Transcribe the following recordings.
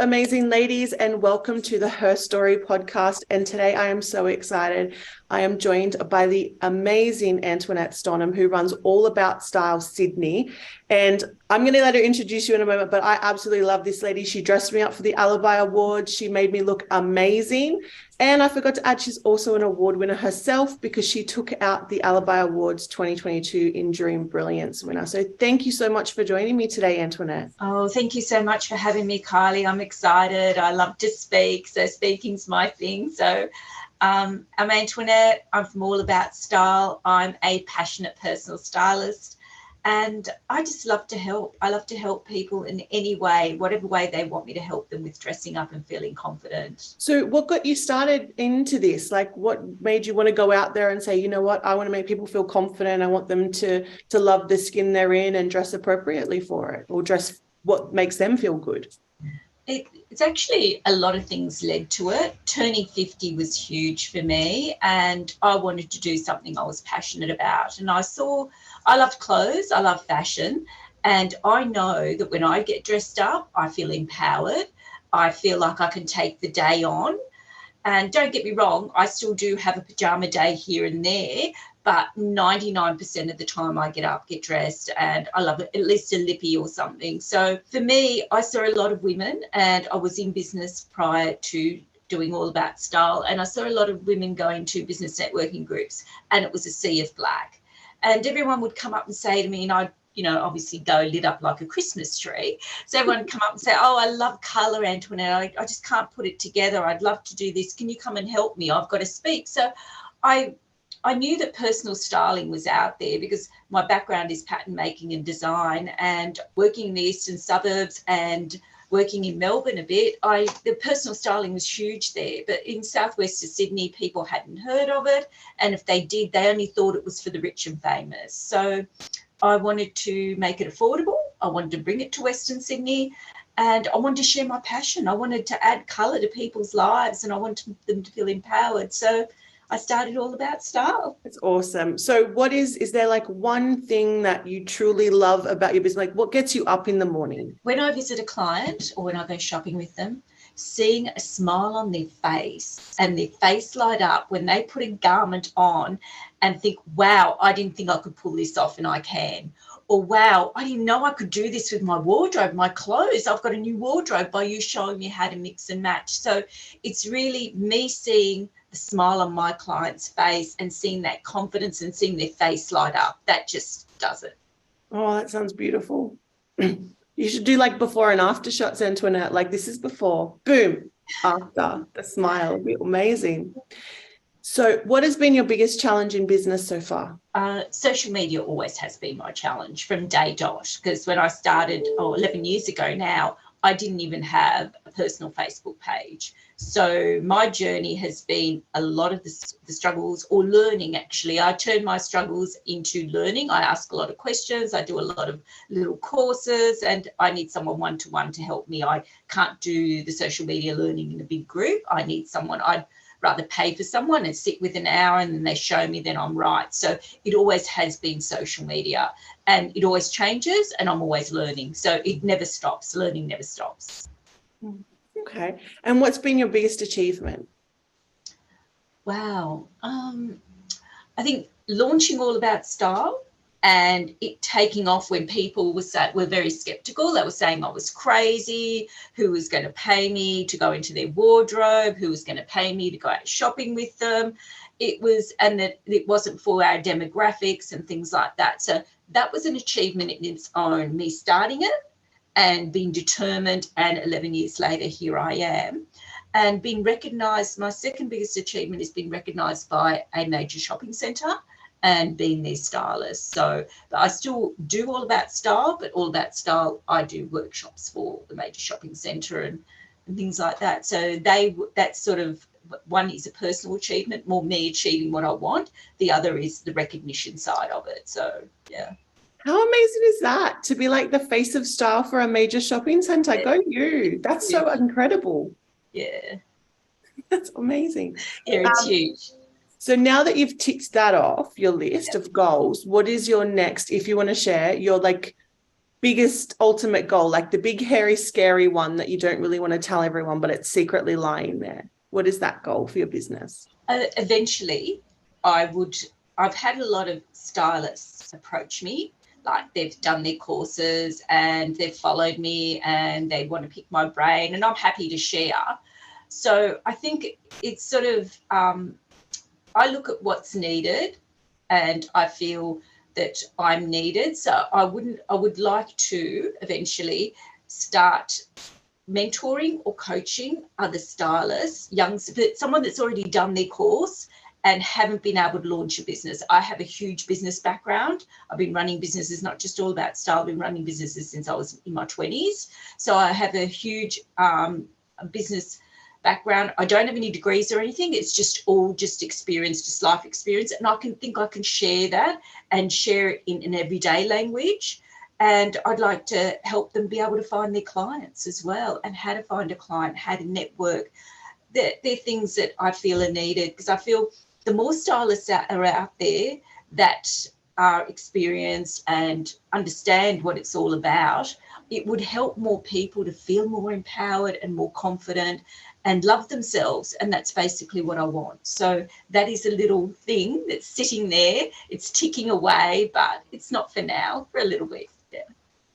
amazing ladies, and welcome to the Her Story podcast. And today I am so excited. I am joined by the amazing Antoinette Stonham, who runs All About Style Sydney. And I'm going to let her introduce you in a moment, but I absolutely love this lady. She dressed me up for the Alibi Awards. She made me look amazing. And I forgot to add, she's also an award winner herself because she took out the Alibi Awards 2022 Enduring Brilliance winner. So thank you so much for joining me today, Antoinette. Oh, thank you so much for having me, Kylie. I'm excited. I love to speak, so speaking's my thing. So I'm Antoinette. I'm from All About Style. I'm a passionate personal stylist. And I just love to help. I love to help people in any way, whatever way they want me to help them with dressing up and feeling confident. So what got you started into this? Like, what made you want to go out there and say, you know what, I want to make people feel confident. I want them to love the skin they're in and dress appropriately for it, or dress what makes them feel good? It's actually a lot of things led to it. Turning 50 was huge for me, and I wanted to do something I was passionate about. And I loved clothes, I love fashion, and I know that when I get dressed up, I feel empowered. I feel like I can take the day on. And don't get me wrong, I still do have a pajama day here and there, but 99% of the time I get up, get dressed, and I love it, at least a lippy or something. So for me, I saw a lot of women, and I was in business prior to doing All About Style, and I saw a lot of women going to business networking groups, and it was a sea of black. And everyone would come up and say to me, and I'd obviously go lit up like a Christmas tree. So everyone would come up and say, oh, I love colour, Antoinette. I just can't put it together. I'd love to do this. Can you come and help me? I've got to speak. So I knew that personal styling was out there because my background is pattern making and design, and working in the eastern suburbs and working in Melbourne a bit, the personal styling was huge there. But in southwest of Sydney, people hadn't heard of it. And if they did, they only thought it was for the rich and famous. So I wanted to make it affordable. I wanted to bring it to Western Sydney, and I wanted to share my passion. I wanted to add colour to people's lives, and I wanted them to feel empowered. So I started All About Style. It's awesome. So is there like one thing that you truly love about your business? Like, what gets you up in the morning? When I visit a client or when I go shopping with them, seeing a smile on their face and their face light up when they put a garment on and think, wow, I didn't think I could pull this off, and I can. Or, wow, I didn't know I could do this with my wardrobe, my clothes. I've got a new wardrobe by you showing me how to mix and match. So it's really me seeing the smile on my client's face and seeing that confidence and seeing their face light up. That just does it. Oh, that sounds beautiful. You should do like before and after shots, Antoinette. Like, this is before, boom, after, the smile. It'd be amazing. So what has been your biggest challenge in business so far? Social media always has been my challenge from day dot, because when I started 11 years ago now, I didn't even have a personal Facebook page. So my journey has been a lot of the struggles, or learning actually. I turn my struggles into learning. I ask a lot of questions. I do a lot of little courses, and I need someone one-to-one to help me. I can't do the social media learning in a big group. I need someone. I'd rather pay for someone and sit with an hour and then they show me, then I'm right. So it always has been social media, and it always changes, and I'm always learning. So it never stops. Learning never stops. Okay. And what's been your biggest achievement? Wow. I think launching All About Style and it taking off when people were very skeptical. They were saying I was crazy, who was going to pay me to go into their wardrobe, who was going to pay me to go out shopping with them. And that it wasn't for our demographics and things like that. So that was an achievement in its own, me starting it and being determined, and 11 years later, here I am. And being recognised, my second biggest achievement is being recognised by a major shopping centre and being their stylist. So but I still do All About Style, but All About Style, I do workshops for the major shopping centre and things like that. So that's sort of, one is a personal achievement, more me achieving what I want. The other is the recognition side of it. So, yeah. How amazing is that, to be like the face of style for a major shopping centre? Yeah. Go you. That's so incredible. Yeah. That's amazing. Yeah, it's huge. So now that you've ticked that off your list of goals, what is your next, if you want to share, your like biggest ultimate goal, like the big, hairy, scary one that you don't really want to tell everyone, but it's secretly lying there? What is that goal for your business? Eventually, I've had a lot of stylists approach me, like they've done their courses and they've followed me and they want to pick my brain, and I'm happy to share. So I think it's sort of, I look at what's needed and I feel that I'm needed. So I would like to eventually start mentoring or coaching other stylists, someone that's already done their course and haven't been able to launch a business. I have a huge business background. I've been running businesses, not just all about style. I've been running businesses since I was in my 20s. So I have a huge business background. I don't have any degrees or anything. It's just all just experience, just life experience. And I can share that and share it in an everyday language. And I'd like to help them be able to find their clients as well, and how to find a client, how to network. They're things that I feel are needed, because I feel the more stylists are out there that are experienced and understand what it's all about, it would help more people to feel more empowered and more confident and love themselves. And that's basically what I want. So that is a little thing that's sitting there. It's ticking away, but it's not for now, for a little bit. Yeah.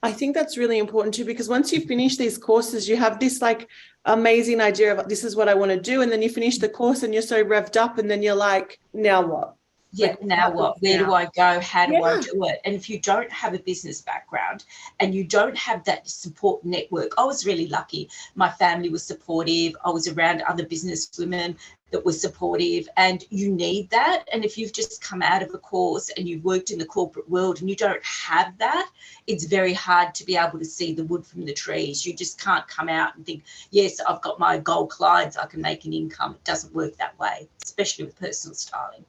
I think that's really important too, because once you finish these courses, you have this like amazing idea of this is what I want to do. And then you finish the course and you're so revved up, and then you're like, now what? Yeah, Like, now what? Where do I go? How do I do it? And if you don't have a business background and you don't have that support network, I was really lucky. My family was supportive. I was around other business women that were supportive, and you need that. And if you've just come out of a course and you've worked in the corporate world and you don't have that, it's very hard to be able to see the wood from the trees. You just can't come out and think, yes, I've got my gold clients, I can make an income. It doesn't work that way, especially with personal styling.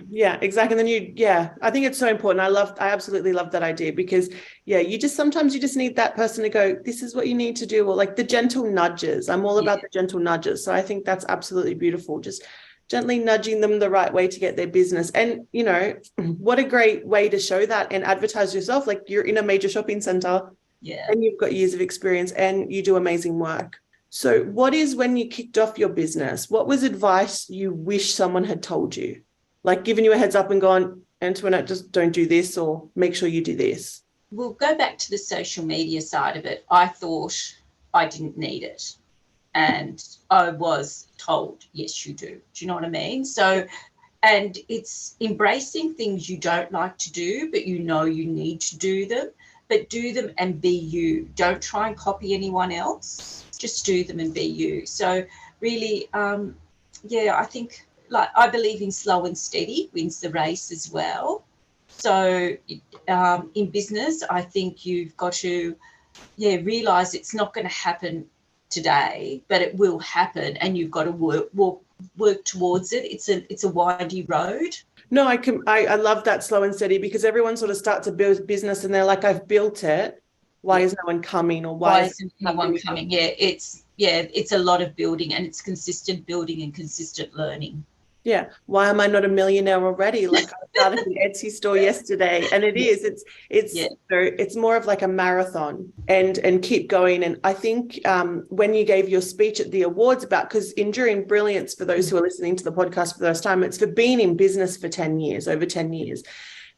Yeah, exactly. And then I think it's so important. I absolutely love that idea, because sometimes you just need that person to go, this is what you need to do, or like the gentle nudges. I'm all about the gentle nudges. So I think that's absolutely beautiful. Just gently nudging them the right way to get their business. And, what a great way to show that and advertise yourself. Like, you're in a major shopping center and you've got years of experience and you do amazing work. So when you kicked off your business, what was advice you wish someone had told you? Like giving you a heads up and gone, Antoinette, just don't do this, or make sure you do this? We'll go back to the social media side of it. I thought I didn't need it. And I was told, yes, you do. Do you know what I mean? So, and it's embracing things you don't like to do, but you know you need to do them, but do them and be you. Don't try and copy anyone else. Just do them and be you. So really, I think, like, I believe in slow and steady wins the race as well. So in business, I think you've got to, realise it's not going to happen today, but it will happen, and you've got to work towards it. It's a windy road. No, I love that slow and steady, because everyone sort of starts a business and they're like, I've built it. Why is no one coming? Or why isn't anyone coming? It's a lot of building, and it's consistent building and consistent learning. Yeah. Why am I not a millionaire already? Like, I started an Etsy store yesterday, and it's more of like a marathon, and keep going. And I think when you gave your speech at the awards because Enduring Brilliance, for those who are listening to the podcast for the first time, it's for being in business for 10 years, over 10 years.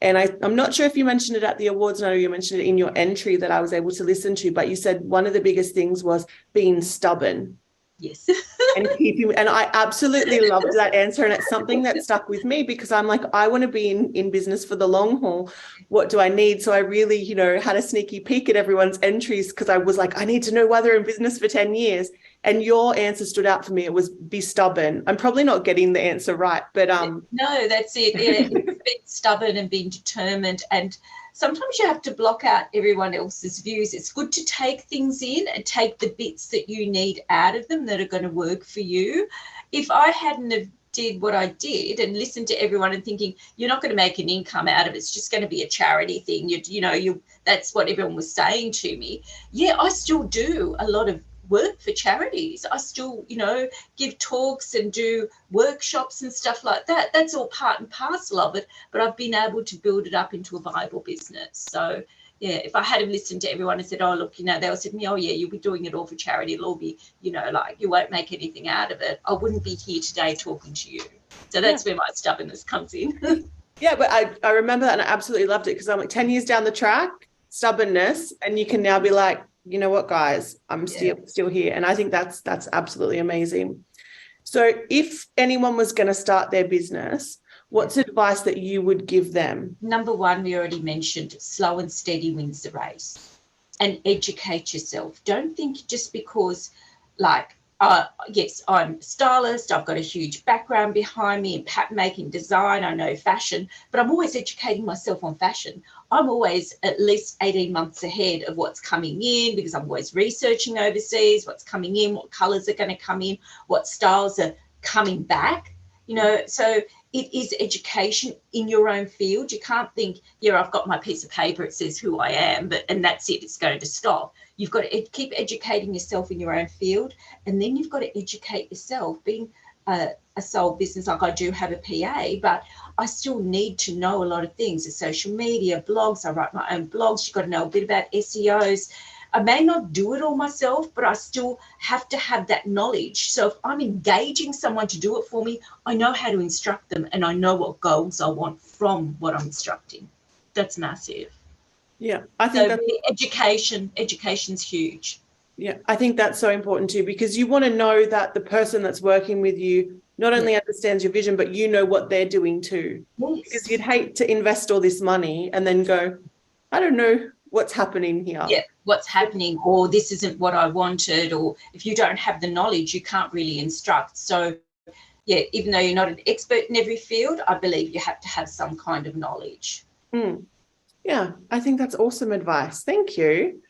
And I'm not sure if you mentioned it at the awards. I know you mentioned it in your entry that I was able to listen to, but you said one of the biggest things was being stubborn. Yes. and I absolutely loved that answer. And it's something that stuck with me, because I'm like, I want to be in business for the long haul. What do I need? So I really, had a sneaky peek at everyone's entries, because I was like, I need to know why they're in business for 10 years. And your answer stood out for me. It was be stubborn. I'm probably not getting the answer right, but no, that's it. Yeah, it's being stubborn and being determined. And sometimes you have to block out everyone else's views. It's good to take things in and take the bits that you need out of them that are going to work for you. If I hadn't have did what I did and listened to everyone and thinking, you're not going to make an income out of it, it's just going to be a charity thing, that's what everyone was saying to me. Yeah, I still do a lot of work for charities. I still, give talks and do workshops and stuff like that. That's all part and parcel of it, but I've been able to build it up into a viable business. So yeah, if I had have listened to everyone and said, oh, look, you know, they all said to me, oh, yeah, you'll be doing it all for charity. It'll all be, you know, like you won't make anything out of it. I wouldn't be here today talking to you. So that's where my stubbornness comes in. Yeah, but I remember that and I absolutely loved it because I'm like 10 years down the track, stubbornness, and you can now be like, you know what, guys, I'm still here. And I think that's absolutely amazing. So if anyone was going to start their business, what's advice that you would give them? Number one, we already mentioned, slow and steady wins the race, and educate yourself. Don't think just because, like, yes, I'm a stylist, I've got a huge background behind me in pattern making, design, I know fashion, but I'm always educating myself on fashion. I'm always at least 18 months ahead of what's coming in because I'm always researching overseas, what's coming in, what colours are going to come in, what styles are coming back, you know. So it is education in your own field. You can't think, yeah, I've got my piece of paper, it says who I am, and that's it, it's going to stop. You've got to keep educating yourself in your own field, and then you've got to educate yourself. Being a sole business, like I do have a PA, but I still need to know a lot of things, the social media, blogs. I write my own blogs. You've got to know a bit about SEOs. I may not do it all myself, but I still have to have that knowledge. So if I'm engaging someone to do it for me, I know how to instruct them and I know what goals I want from what I'm instructing. That's massive. Yeah, I think so education's huge. Yeah, I think that's so important too, because you want to know that the person that's working with you not only understands your vision, but you know what they're doing too. Yes. Because you'd hate to invest all this money and then go, I don't know what's happening here. Yeah, what's happening, or this isn't what I wanted, or if you don't have the knowledge, you can't really instruct. So, yeah, even though you're not an expert in every field, I believe you have to have some kind of knowledge. Yeah, I think that's awesome advice. Thank you.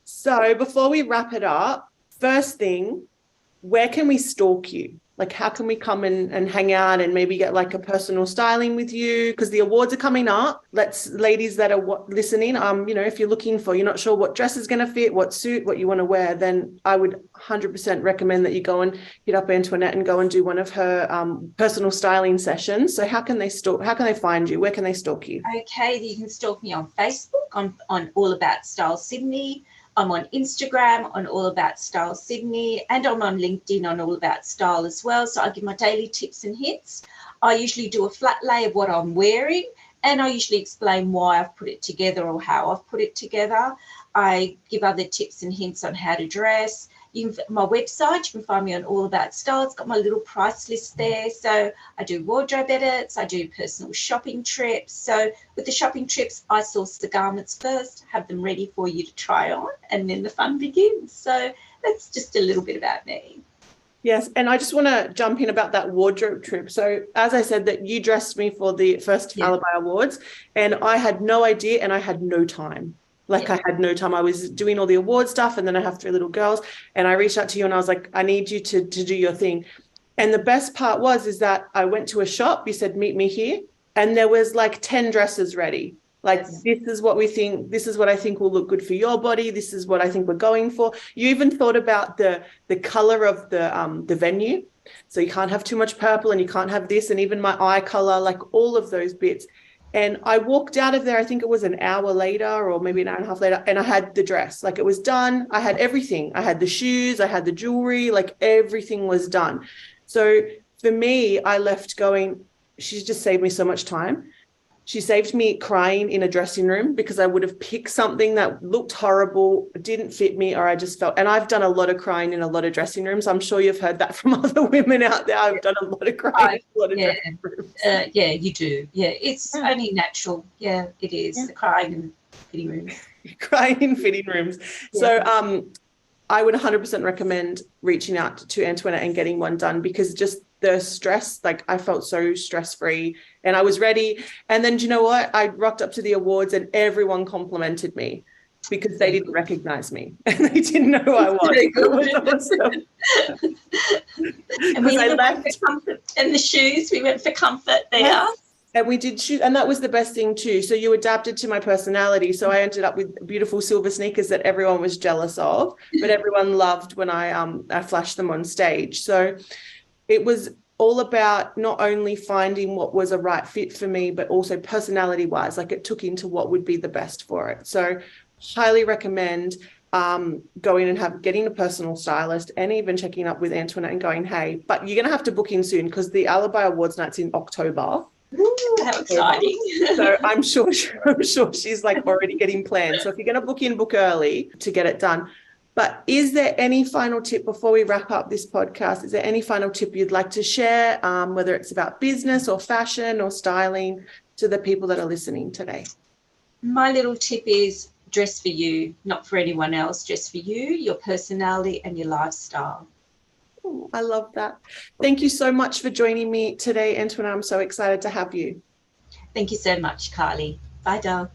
So before we wrap it up, first thing, where can we stalk you? Like, how can we come and hang out and maybe get like a personal styling with you? Because the awards are coming up. Ladies that are listening, you know, if you're looking for, you're not sure what dress is going to fit, what suit, what you want to wear, then I would 100% recommend that you go and hit up Antoinette and go and do one of her personal styling sessions. So how can they find you? Where can they stalk you? Okay, you can stalk me on Facebook on All About Style Sydney. I'm on Instagram on All About Style Sydney, and I'm on LinkedIn on All About Style as well. So I give my daily tips and hints. I usually do a flat lay of what I'm wearing, and I usually explain why I've put it together or how I've put it together. I give other tips and hints on how to dress. My website, you can find me on All About Style. It's got my little price list there. So I do wardrobe edits. I do personal shopping trips. So with the shopping trips, I source the garments first, have them ready for you to try on, and then the fun begins. So that's just a little bit about me. Yes, and I just want to jump in about that wardrobe trip. So as I said, that you dressed me for the first Alibi Awards, and I had no idea and I had no time. I had no time. I was doing all the award stuff, and then I have 3 little girls, and I reached out to you and I was like, I need you to do your thing. And the best part is that I went to a shop, you said, meet me here, and there was like 10 dresses ready. Like, this is what we think, this is what I think will look good for your body. This is what I think we're going for. You even thought about the color of the venue. So you can't have too much purple and you can't have this, and even my eye color, like all of those bits. And I walked out of there, I think it was an hour later or maybe an hour and a half later, and I had the dress. Like, it was done. I had everything. I had the shoes, I had the jewelry, like everything was done. So for me, I left going, she's just saved me so much time. She saved me crying in a dressing room because I would have picked something that looked horrible, didn't fit me, or I just felt, and I've done a lot of crying in a lot of dressing rooms. I'm sure you've heard that from other women out there. I've done a lot of crying in a lot of dressing rooms. Yeah, you do. Yeah, it's only natural. Yeah, it is. Yeah. The crying in fitting rooms. Crying in fitting rooms. Yeah. So I would 100% recommend reaching out to Antoinette and getting one done, because just the stress, like I felt so stress-free and I was ready. And then, do you know what? I rocked up to the awards and everyone complimented me because they didn't recognize me and they didn't know who I was. It was awesome. And we went for comfort. And the shoes, we went for comfort there. Yes. And we did shoot, and that was the best thing too. So you adapted to my personality. So I ended up with beautiful silver sneakers that everyone was jealous of, but everyone loved when I flashed them on stage. So it was all about not only finding what was a right fit for me, but also personality wise, like it took into what would be the best for it. So highly recommend going and getting a personal stylist, and even checking up with Antoinette and going, hey, but you're going to have to book in soon because the Alibi Awards night's in October. Ooh, how exciting. So I'm sure she's like already getting planned. So if you're going to book in, book early to get it done. But is there any final tip before we wrap up this podcast? Is there any final tip you'd like to share, whether it's about business or fashion or styling, to the people that are listening today? My little tip is dress for you, not for anyone else, just for you, your personality and your lifestyle. Oh, I love that. Thank you so much for joining me today, Antoinette. I'm so excited to have you. Thank you so much, Kylie. Bye, Dal.